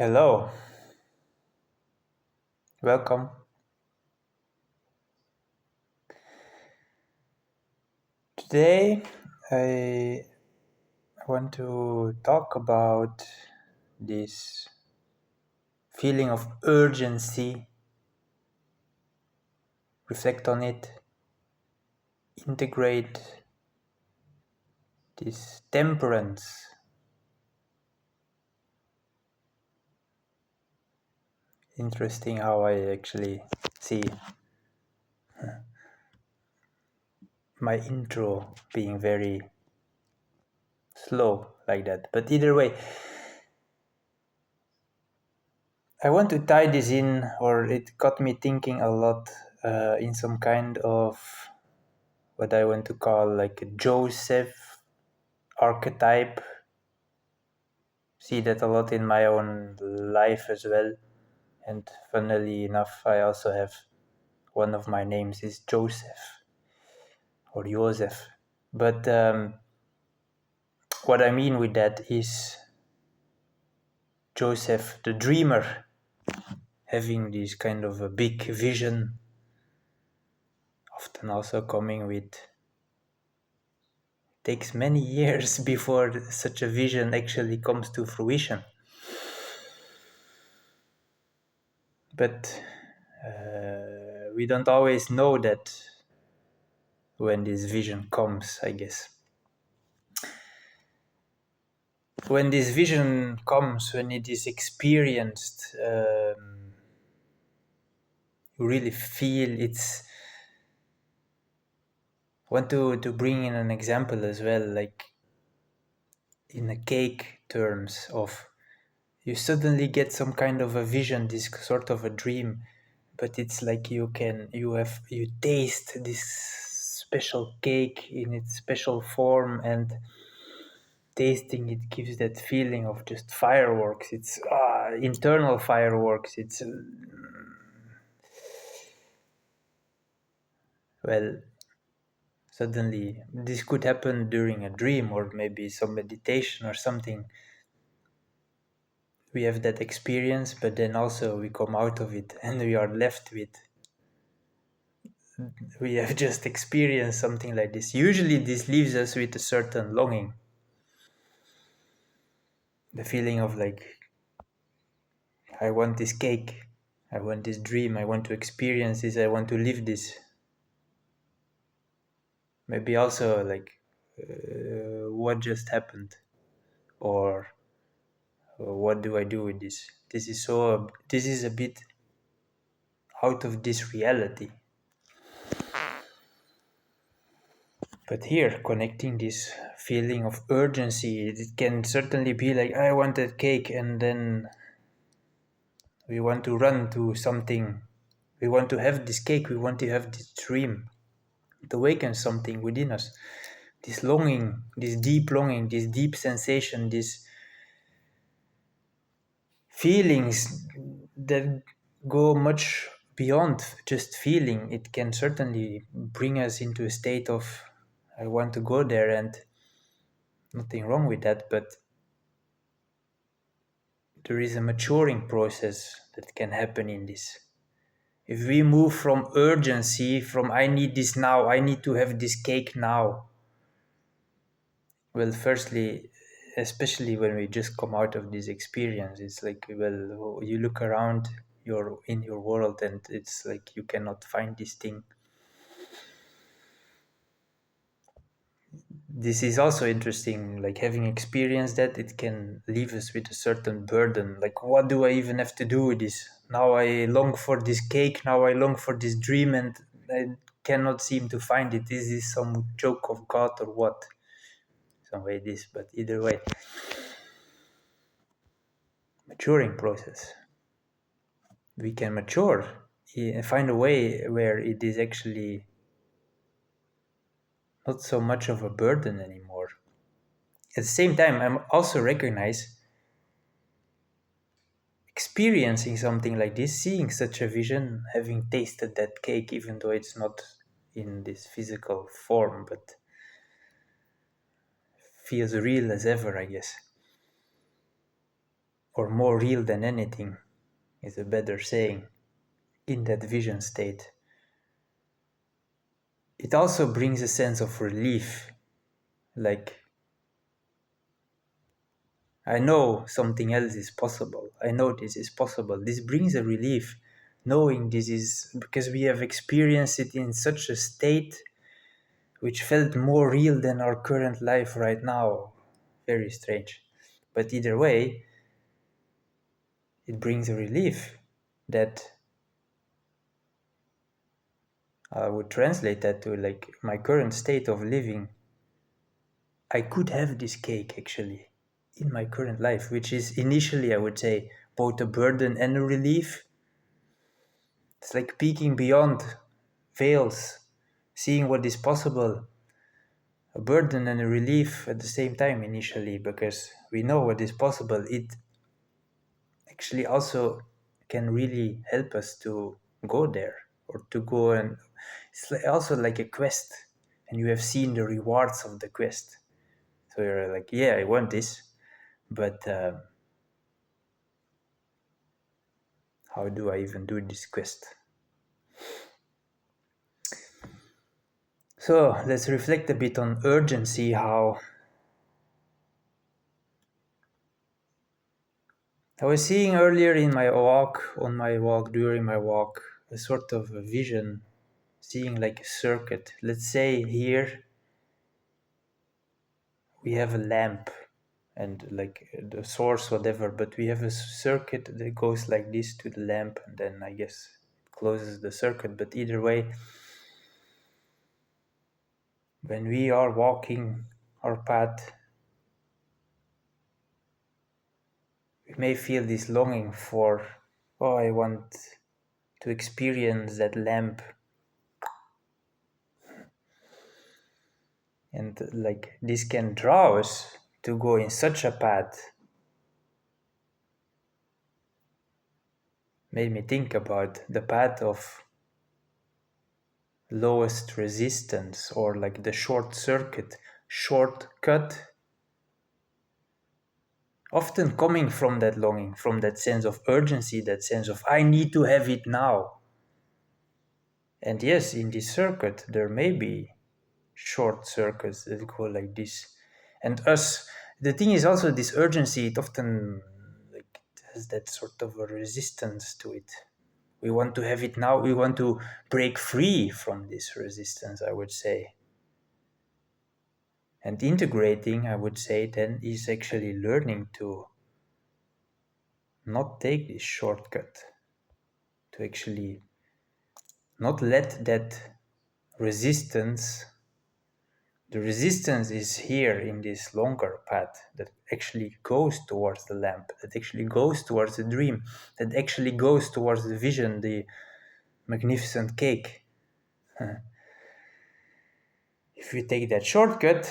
Hello, welcome. Today I want to talk about this feeling of urgency, reflect on it, integrate this temperance. Interesting how I actually see my intro being very slow like that. But either way, I want to tie this in, or it got me thinking a lot in some kind of what I want to call like a Joseph archetype. See that a lot in my own life as well. And funnily enough, I also have one of my names is Joseph or Joseph. But what I mean with that is Joseph the dreamer, having this kind of a big vision, often also coming with takes many years before such a vision actually comes to fruition. But we don't always know that when this vision comes, I guess. When this vision comes, when it is experienced, you really feel it's. I want to bring in an example as well, like in a cake terms of you suddenly get some kind of a vision, this sort of a dream, but it's like you taste this special cake in its special form, and tasting it gives that feeling of just fireworks. It's internal fireworks. It's well, suddenly this could happen during a dream or maybe some meditation or something. We have that experience, but then also we come out of it and we are left with we have just experienced something like this. Usually this leaves us with a certain longing, the feeling of like, I want this cake, I want this dream, I want to experience this, I want to live this. Maybe also like what just happened, or what do I do with this? This is a bit out of this reality. But here, connecting this feeling of urgency, it can certainly be like, I want that cake, and then we want to run to something. We want to have this cake, we want to have this dream. It awakens something within us. This longing, this deep sensation, these feelings that go much beyond just feeling. It can certainly bring us into a state of, I want to go there, and nothing wrong with that, but there is a maturing process that can happen in this. If we move from urgency, from I need this now, I need to have this cake now. Well, firstly, especially when we just come out of this experience, it's like, well, you look around in your world and it's like you cannot find this thing. This is also interesting, like having experienced that, it can leave us with a certain burden. Like, what do I even have to do with this? Now I long for this cake, now I long for this dream, and I cannot seem to find it. Is this some joke of God or what? Some way this, but either way. Maturing process. We can mature and find a way where it is actually not so much of a burden anymore. At the same time, I also recognize experiencing something like this, seeing such a vision, having tasted that cake, even though it's not in this physical form, but feels real as ever, I guess. or more real than anything is a better saying, in that vision state. It also brings a sense of relief, like, I know something else is possible. I know this is possible. This brings a relief, knowing this is because we have experienced it in such a state which felt more real than our current life right now. Very strange. But either way, it brings a relief that I would translate that to like my current state of living. I could have this cake actually in my current life, which is initially, I would say, both a burden and a relief. It's like peeking beyond veils, seeing what is possible, a burden and a relief at the same time initially, because we know what is possible. It actually also can really help us to go there or to go, and it's also like a quest, and you have seen the rewards of the quest. So you're like, yeah, I want this, but how do I even do this quest? So let's reflect a bit on urgency, how I was seeing earlier in my walk, during my walk, a sort of a vision, seeing like a circuit. Let's say here we have a lamp and like the source, whatever, but we have a circuit that goes like this to the lamp, and then I guess it closes the circuit. But either way, when we are walking our path, we may feel this longing for, oh, I want to experience that lamp. And like this can draw us to go in such a path. Made me think about the path of lowest resistance, or like the shortcut, often coming from that longing, from that sense of urgency, that sense of I need to have it now. And yes, in this circuit there may be short circuits that go like this. And the thing is also this urgency, it often like has that sort of a resistance to it. We want to have it now. We want to break free from this resistance, I would say. And integrating, I would say, then is actually learning to not take this shortcut, to actually not let that resistance, the resistance is here in this longer path that actually goes towards the lamp, that actually goes towards the dream, that actually goes towards the vision, the magnificent cake. If we take that shortcut,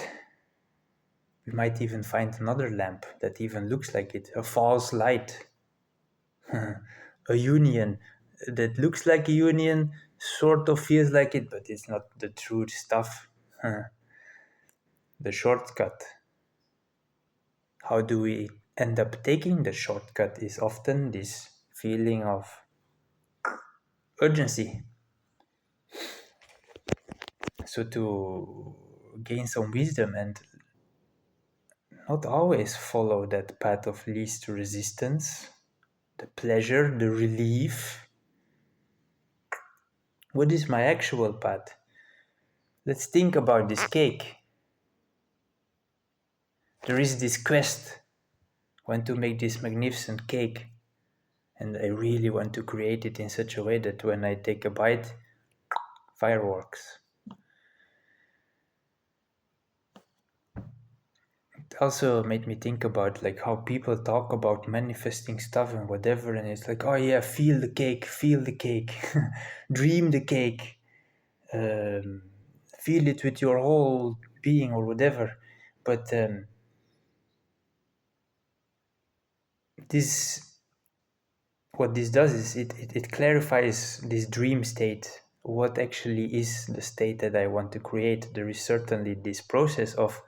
we might even find another lamp that even looks like it, a false light, a union that looks like a union, sort of feels like it, but it's not the true stuff. The shortcut. How do we end up taking the shortcut is often this feeling of urgency. So to gain some wisdom and not always follow that path of least resistance, the pleasure, the relief. What is my actual path? Let's think about this cake. There is this quest. I want to make this magnificent cake, and I really want to create it in such a way that when I take a bite, fireworks. It also made me think about like how people talk about manifesting stuff and whatever, and it's like, oh yeah, feel the cake, dream the cake, feel it with your whole being or whatever. But what this does is it clarifies this dream state. What actually is the state that I want to create? There is certainly this process of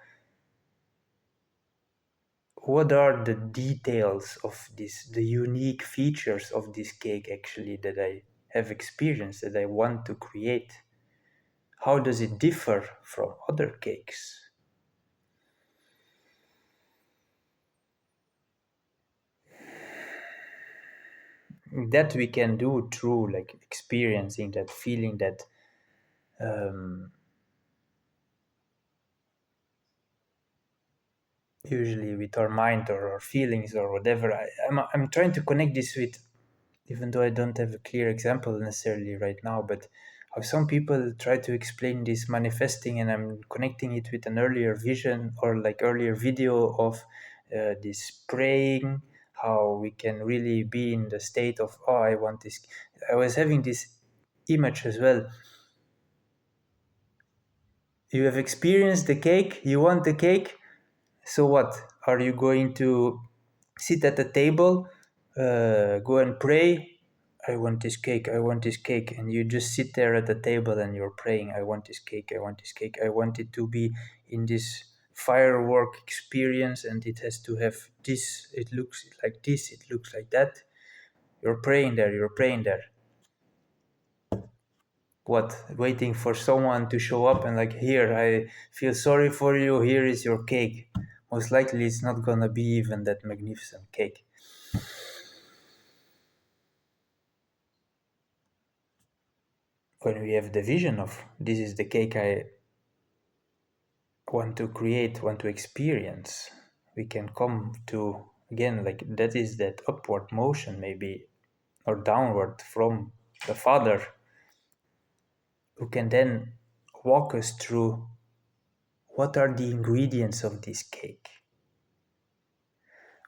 what are the details of this, the unique features of this cake actually that I have experienced, that I want to create? How does it differ from other cakes? That we can do through like experiencing that feeling, that um, usually with our mind or our feelings or whatever. I'm trying to connect this with, even though I don't have a clear example necessarily right now, but how some people try to explain this manifesting, and I'm connecting it with an earlier vision or like earlier video of this praying, how we can really be in the state of, oh, I want this. I was having this image as well. You have experienced the cake, you want the cake, so what? Are you going to sit at the table, go and pray? I want this cake, I want this cake. And you just sit there at the table and you're praying, I want this cake, I want this cake. I want it to be in this firework experience, and it has to have this, it looks like this, it looks like that. You're praying there, you're praying there. What? Waiting for someone to show up and like, here, I feel sorry for you, here is your cake. Most likely it's not gonna be even that magnificent cake. When we have the vision of, this is the cake I want to create, want to experience, we can come to, again, like that is that upward motion maybe, or downward from the Father, who can then walk us through what are the ingredients of this cake.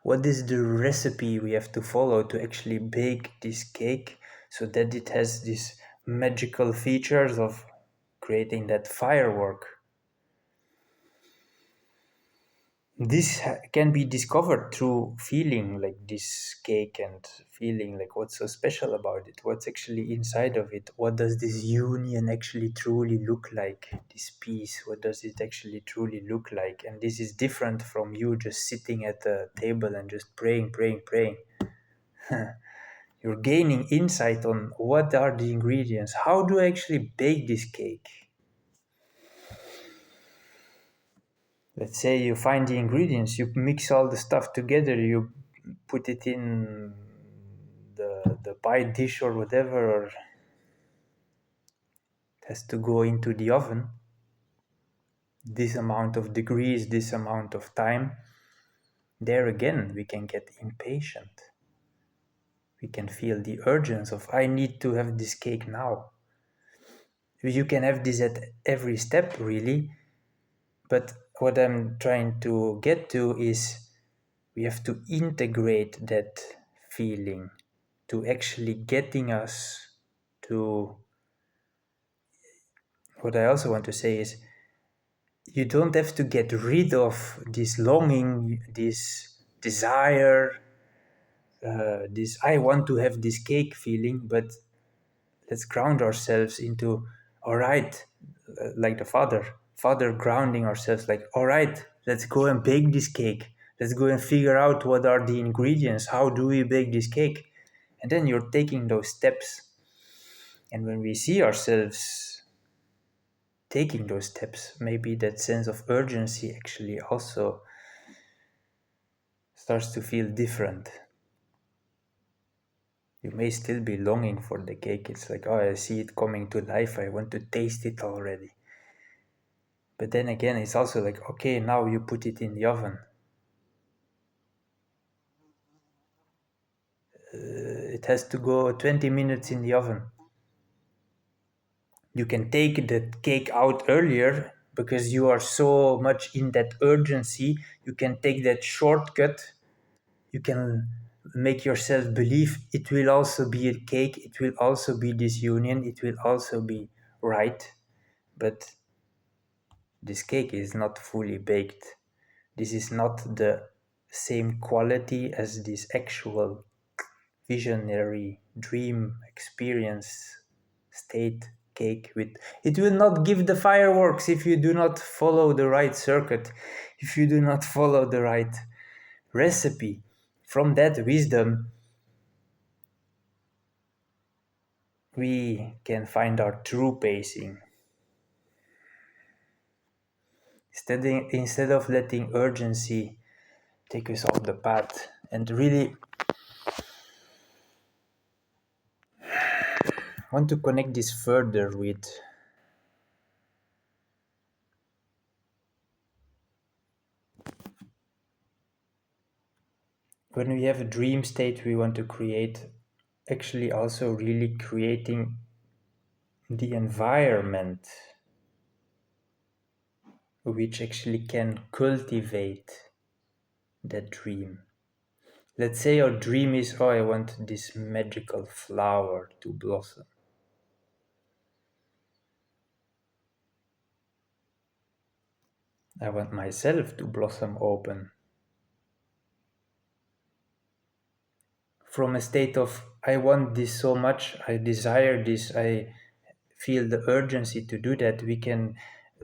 What is the recipe we have to follow to actually bake this cake so that it has these magical features of creating that firework? This can be discovered through feeling like this cake and feeling like what's so special about it, what's actually inside of it, what does this union actually truly look like, this peace, what does it actually truly look like? And this is different from you just sitting at the table and just praying, praying, praying. You're gaining insight on what are the ingredients, how do I actually bake this cake. Let's say you find the ingredients, you mix all the stuff together, you put it in the pie dish or whatever, or it has to go into the oven, this amount of degrees, this amount of time. There again, we can get impatient. We can feel the urgency of, I need to have this cake now. You can have this at every step, really. But what I'm trying to get to is we have to integrate that feeling to actually getting us to, what I also want to say is, you don't have to get rid of this longing, this desire, this I want to have this cake feeling, but let's ground ourselves into, all right, like the father grounding ourselves, like, all right, let's go and bake this cake. Let's go and figure out what are the ingredients. How do we bake this cake? And then you're taking those steps. And when we see ourselves taking those steps, maybe that sense of urgency actually also starts to feel different. You may still be longing for the cake. It's like, oh, I see it coming to life. I want to taste it already. But then again, it's also like, okay, now you put it in the oven. It has to go 20 minutes in the oven. You can take the cake out earlier because you are so much in that urgency. You can take that shortcut. You can make yourself believe it will also be a cake. It will also be this union. It will also be right. But this cake is not fully baked. This is not the same quality as this actual visionary dream experience state cake. With it will not give the fireworks if you do not follow the right circuit, if you do not follow the right recipe, from that wisdom, we can find our true pacing. Instead of letting urgency take us off the path, and really want to connect this further with when we have a dream state we want to create, actually also really creating the environment which actually can cultivate that dream. Let's say our dream is, oh, I want this magical flower to blossom. I want myself to blossom open. From a state of, I want this so much, I desire this, I feel the urgency to do that,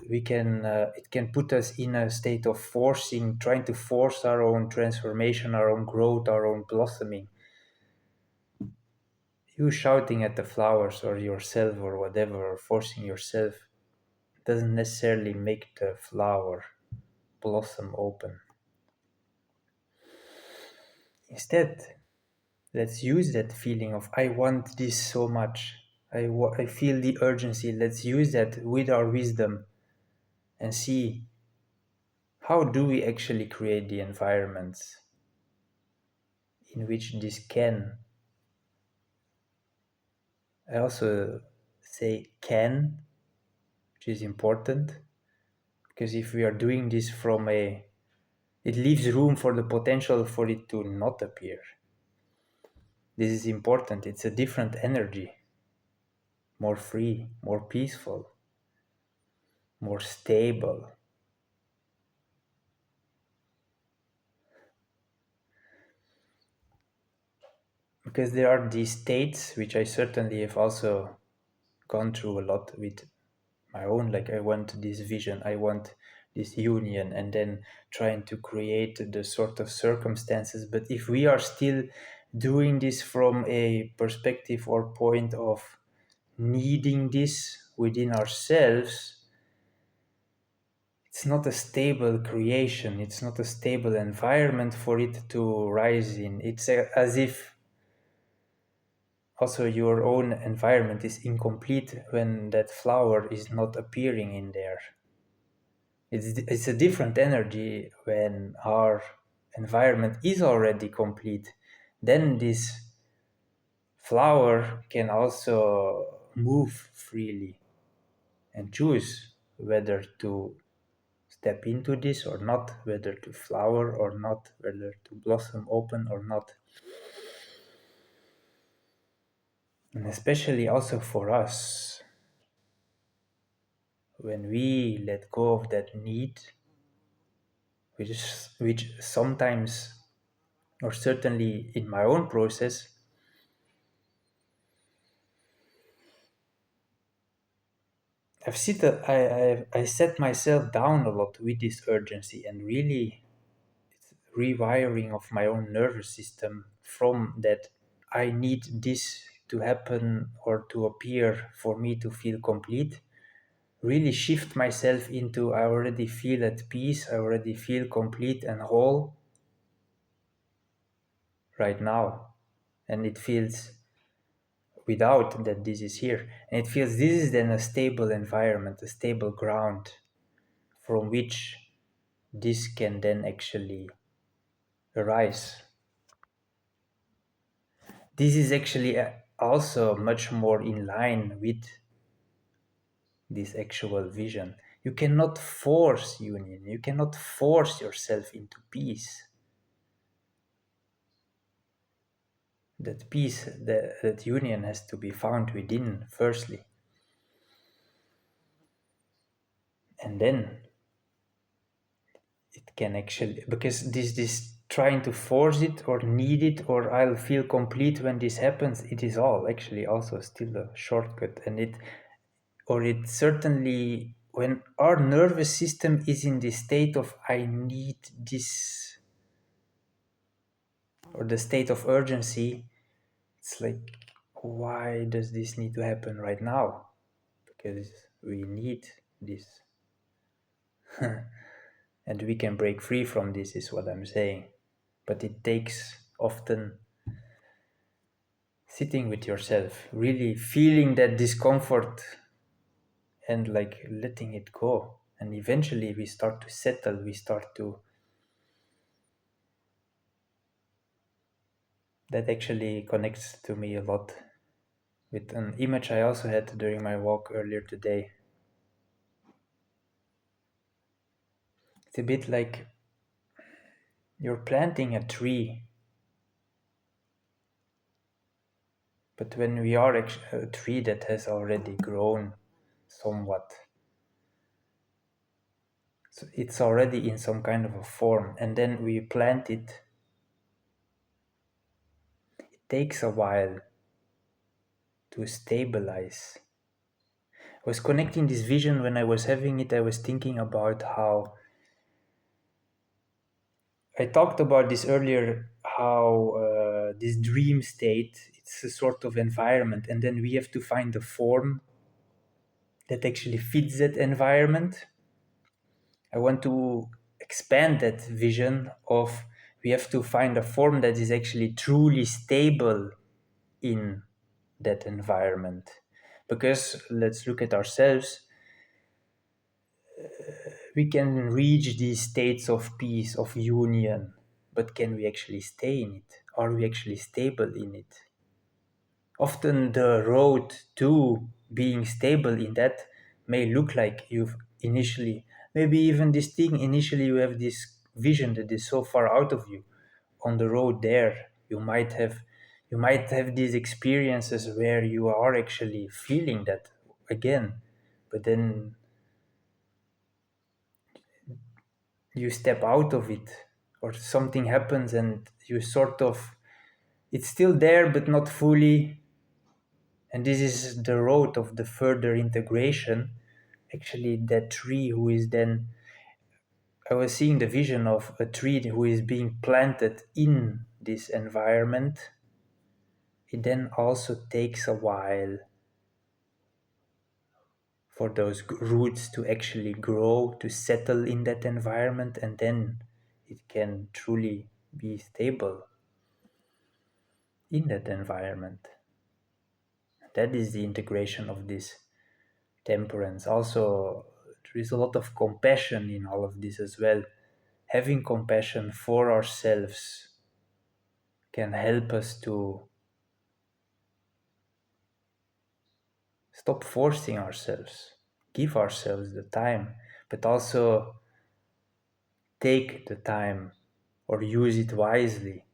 it can put us in a state of trying to force our own transformation, our own growth, our own blossoming. You shouting at the flowers or yourself or whatever, or forcing yourself, doesn't necessarily make the flower blossom open. Instead, let's use that feeling of I want this so much, I feel the urgency. Let's use that with our wisdom and see how do we actually create the environments in which this can. I also say can, which is important, because if we are doing this it leaves room for the potential for it to not appear. This is important. It's a different energy, more free, more peaceful, more stable. Because there are these states, which I certainly have also gone through a lot with my own, like I want this vision, I want this union, and then trying to create the sort of circumstances. But if we are still doing this from a perspective or point of needing this within ourselves, it's not a stable creation, it's not a stable environment for it to rise in. It's as if also your own environment is incomplete when that flower is not appearing in there. It's a different energy when our environment is already complete. Then this flower can also move freely and choose whether to step into this or not, whether to flower or not, whether to blossom open or not. And especially also for us, when we let go of that need, which sometimes, or certainly in my own process, I set myself down a lot with this urgency, and really it's rewiring of my own nervous system from that I need this to happen or to appear for me to feel complete. Really shift myself into I already feel at peace, I already feel complete and whole right now. And it feels without that this is here. And it feels this is then a stable environment, a stable ground from which this can then actually arise. This is actually also much more in line with this actual vision. You cannot force union, you cannot force yourself into peace. That peace, that union has to be found within, firstly. And then it can actually, because this trying to force it or need it or I'll feel complete when this happens, it is all actually also still a shortcut. And it certainly, when our nervous system is in the state of I need this or the state of urgency, it's like, why does this need to happen right now? Because we need this. And we can break free from this, is what I'm saying. But it takes often sitting with yourself, really feeling that discomfort and like letting it go. And eventually we start to settle, we start to. That actually connects to me a lot with an image I also had during my walk earlier today. It's a bit like you're planting a tree, but when we are a tree that has already grown somewhat, so it's already in some kind of a form, and then we plant it. It takes a while to stabilize. I was connecting this vision when I was having it. I was thinking about how I talked about this earlier, how this dream state, it's a sort of environment, and then we have to find a form that actually fits that environment. I want to expand that vision of we have to find a form that is actually truly stable in that environment. Because let's look at ourselves, we can reach these states of peace, of union, but can we actually stay in it? Are we actually stable in it? Often the road to being stable in that may look like you've initially, maybe even this thing, initially you have this vision that is so far out of you. On the road there, you might have these experiences where you are actually feeling that again, but then you step out of it or something happens and you sort of, it's still there but not fully. And this is the road of the further integration. Actually, that tree who is then, I was seeing the vision of a tree who is being planted in this environment. It then also takes a while for those roots to actually grow, to settle in that environment, and then it can truly be stable in that environment. That is the integration of this temperance. Also, there is a lot of compassion in all of this as well. Having compassion for ourselves can help us to stop forcing ourselves, give ourselves the time, but also take the time or use it wisely.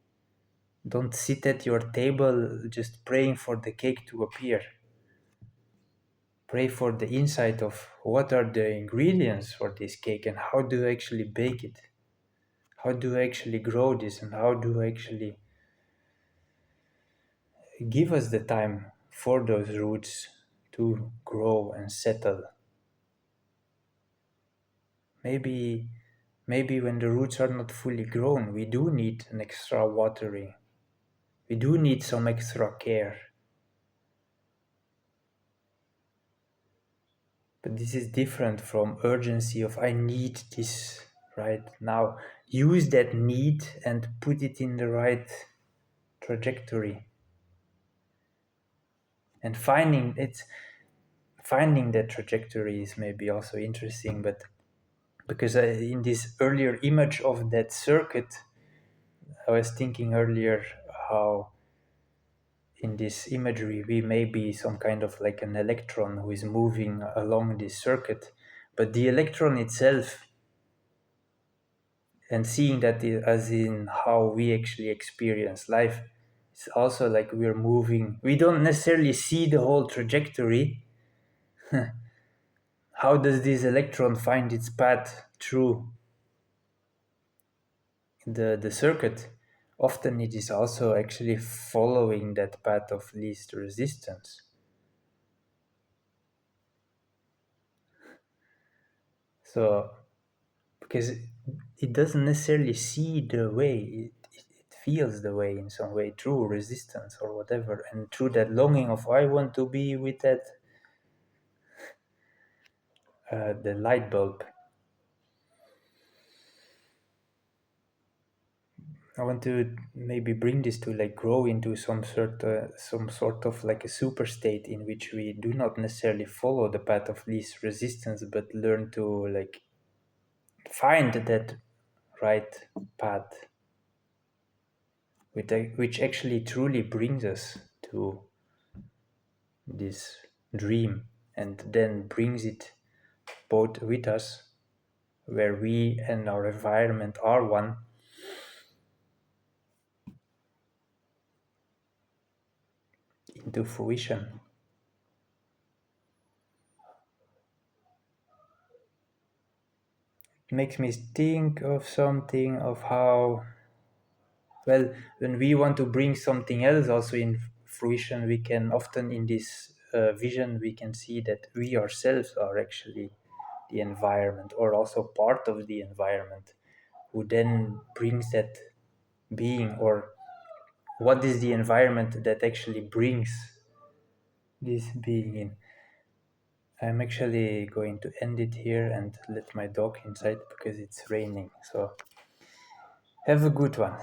Don't sit at your table just praying for the cake to appear. Pray for the insight of what are the ingredients for this cake and how do I actually bake it? How do I actually grow this and how do I actually give us the time for those roots to grow and settle? Maybe maybe when the roots are not fully grown, we do need an extra watering. We do need some extra care. But this is different from urgency of I need this right now. Use that need and put it in the right trajectory. And finding that trajectory is maybe also interesting, but because in this earlier image of that circuit, I was thinking earlier how in this imagery we may be some kind of like an electron who is moving along this circuit, but the electron itself, and seeing that as in how we actually experience life, it's also like we're moving, we don't necessarily see the whole trajectory. How does this electron find its path through the circuit? Often it is also actually following that path of least resistance. So, because it doesn't necessarily see the way, it feels the way in some way through resistance or whatever, and through that longing of I want to be with that the light bulb. I want to maybe bring this to like grow into some sort of like a super state in which we do not necessarily follow the path of least resistance, but learn to like find that right path, which actually truly brings us to this dream, and then brings it both with us, where we and our environment are one, into fruition. It makes me think of something of how, well, when we want to bring something else also in fruition, we can often in this vision, we can see that we ourselves are actually the environment, or also part of the environment, who then brings that being, or what is the environment that actually brings this being in. I'm actually going to end it here and let my dog inside because it's raining. So have a good one.